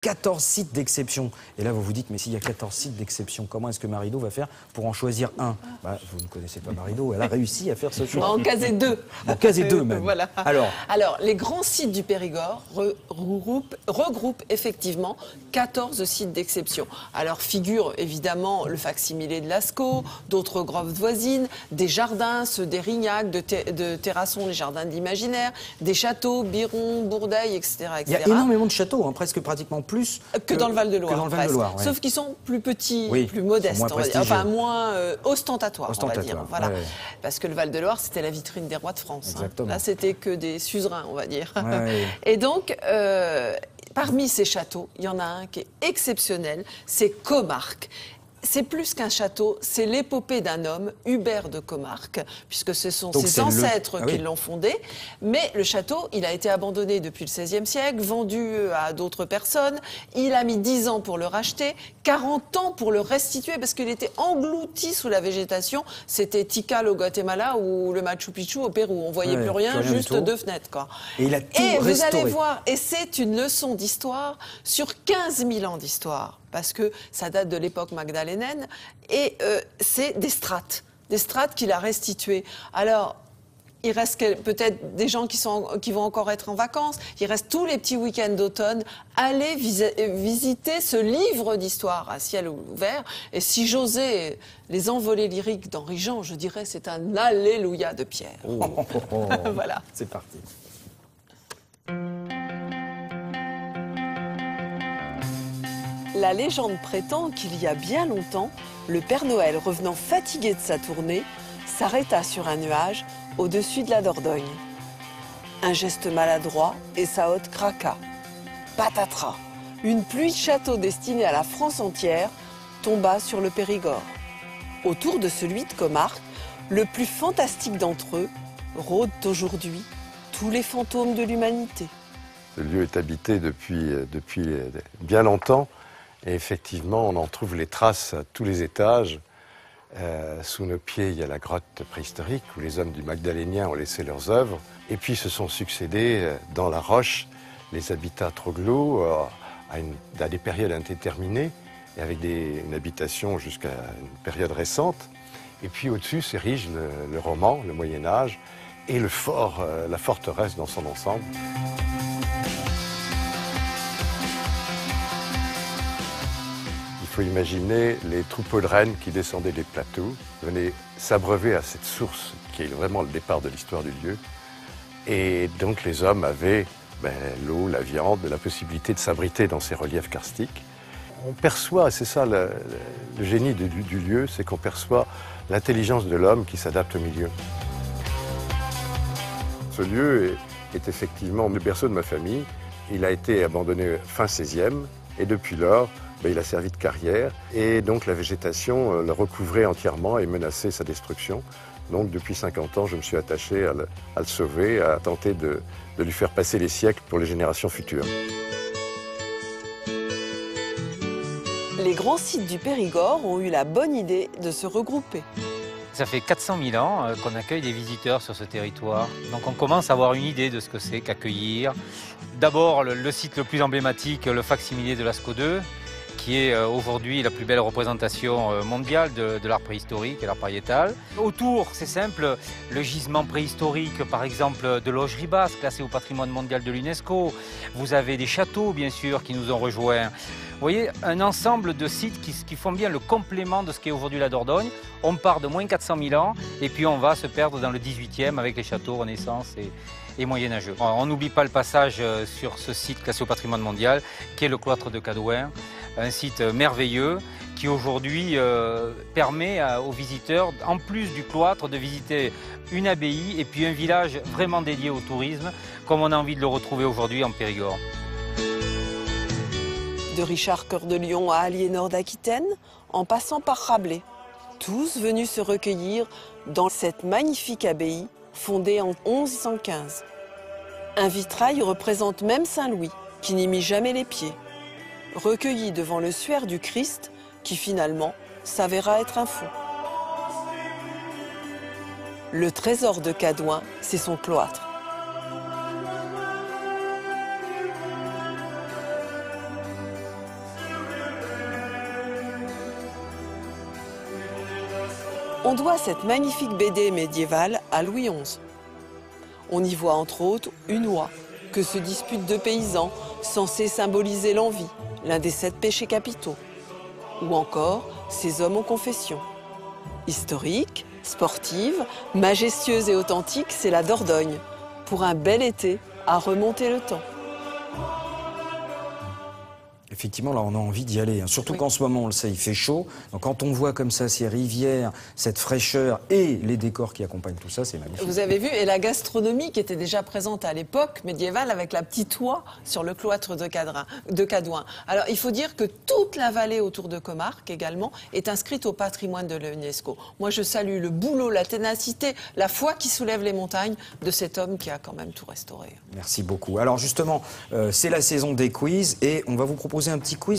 14 sites d'exception. Et là, vous vous dites, mais s'il y a 14 sites d'exception, comment est-ce que Marido va faire pour en choisir un? Vous ne connaissez pas Marido, elle a réussi à faire ce choix. En caser deux. En caser deux, même. Voilà. Alors, les grands sites du Périgord regroupent effectivement 14 sites d'exception. Alors, figurent évidemment le facsimilé de Lascaux, d'autres grottes voisines, des jardins, ceux des Rignac, de Terrasson, les jardins de l'Imaginaire, des châteaux, Biron, Bourdeil, etc., etc. Il y a énormément de châteaux, hein, presque pratiquement plus que dans le Val-de-Loire. Ouais. Sauf qu'ils sont plus petits, oui, plus modestes, moins on va dire. Enfin, moins ostentatoires, on va dire. Voilà. Ouais. Parce que le Val-de-Loire, c'était la vitrine des rois de France. Exactement. Là, c'était que des suzerains, on va dire. Ouais. Et donc, parmi ces châteaux, il y en a un qui est exceptionnel, c'est Comarque. C'est plus qu'un château, c'est l'épopée d'un homme, Hubert de Comarque, puisque ce sont ses ancêtres qui l'ont fondé. Mais le château, il a été abandonné depuis le XVIe siècle, vendu à d'autres personnes. Il a mis 10 ans pour le racheter, 40 ans pour le restituer, parce qu'il était englouti sous la végétation. C'était Tikal au Guatemala ou le Machu Picchu au Pérou. On voyait plus rien, juste deux fenêtres, quoi. Et il a tout restauré. Vous allez voir, et c'est une leçon d'histoire sur 15 000 ans d'histoire, parce que ça date de l'époque magdalénienne, et c'est des strates qu'il a restituées. Alors, il reste peut-être des gens qui vont encore être en vacances, il reste tous les petits week-ends d'automne, allez visiter ce livre d'histoire à ciel ouvert, et si j'osais les envolées lyriques d'Henri Jean, je dirais c'est un Alléluia de Pierre. Voilà. C'est parti. La légende prétend qu'il y a bien longtemps, le Père Noël, revenant fatigué de sa tournée, s'arrêta sur un nuage au-dessus de la Dordogne. Un geste maladroit et sa hotte craqua. Patatras, une pluie de châteaux destinée à la France entière tomba sur le Périgord. Autour de celui de Comarque, le plus fantastique d'entre eux, rôdent aujourd'hui tous les fantômes de l'humanité. Ce lieu est habité depuis bien longtemps. Et effectivement, on en trouve les traces à tous les étages. Sous nos pieds, il y a la grotte préhistorique où les hommes du Magdalénien ont laissé leurs œuvres. Et puis se sont succédés dans la roche les habitats troglots à des périodes indéterminées et avec une habitation jusqu'à une période récente. Et puis au-dessus s'érige le roman, le Moyen-Âge et le fort, la forteresse dans son ensemble. Il faut imaginer les troupeaux de rennes qui descendaient des plateaux, venaient s'abreuver à cette source qui est vraiment le départ de l'histoire du lieu. Et donc les hommes avaient l'eau, la viande, la possibilité de s'abriter dans ces reliefs karstiques. On perçoit, c'est ça le génie du lieu, c'est qu'on perçoit l'intelligence de l'homme qui s'adapte au milieu. Ce lieu est effectivement le berceau de ma famille. Il a été abandonné fin 16e et depuis lors, il a servi de carrière et donc la végétation l'a recouvrait entièrement et menaçait sa destruction. Donc depuis 50 ans, je me suis attaché à le sauver, à tenter de lui faire passer les siècles pour les générations futures. Les grands sites du Périgord ont eu la bonne idée de se regrouper. Ça fait 400 000 ans qu'on accueille des visiteurs sur ce territoire. Donc on commence à avoir une idée de ce que c'est qu'accueillir. D'abord, le site le plus emblématique, le facsimilé de Lascaux II, qui est aujourd'hui la plus belle représentation mondiale de l'art préhistorique et l'art pariétal. Autour, c'est simple, le gisement préhistorique, par exemple, de Loge Ribas, classé au patrimoine mondial de l'UNESCO. Vous avez des châteaux, bien sûr, qui nous ont rejoints. Vous voyez, un ensemble de sites qui font bien le complément de ce qu'est aujourd'hui la Dordogne. On part de moins 400 000 ans et puis on va se perdre dans le 18e avec les châteaux Renaissance et moyenâgeux. On n'oublie pas le passage sur ce site classé au patrimoine mondial, qui est le cloître de Cadouin, un site merveilleux qui aujourd'hui permet aux visiteurs, en plus du cloître, de visiter une abbaye et puis un village vraiment dédié au tourisme, comme on a envie de le retrouver aujourd'hui en Périgord. De Richard Cœur de Lion à Aliénor d'Aquitaine, en passant par Rabelais, tous venus se recueillir dans cette magnifique abbaye fondée en 1115. Un vitrail représente même Saint-Louis, qui n'y mit jamais les pieds, recueilli devant le suaire du Christ, qui finalement s'avéra être un faux. Le trésor de Cadouin, c'est son cloître. On doit cette magnifique BD médiévale à Louis XI. On y voit entre autres une oie que se disputent deux paysans censés symboliser l'envie, l'un des 7 péchés capitaux. Ou encore ces hommes en confession. Historique, sportive, majestueuse et authentique, c'est la Dordogne. Pour un bel été à remonter le temps. Effectivement, là, on a envie d'y aller. Surtout qu'en ce moment, on le sait, il fait chaud. Donc, quand on voit comme ça ces rivières, cette fraîcheur et les décors qui accompagnent tout ça, c'est magnifique. Vous avez vu, et la gastronomie qui était déjà présente à l'époque médiévale avec la petite oie sur le cloître de Cadouin. Alors, il faut dire que toute la vallée autour de Comarque également est inscrite au patrimoine de l'UNESCO. Moi, je salue le boulot, la ténacité, la foi qui soulève les montagnes de cet homme qui a quand même tout restauré. Merci beaucoup. Alors, justement, c'est la saison des quiz et on va vous proposer un petit quiz.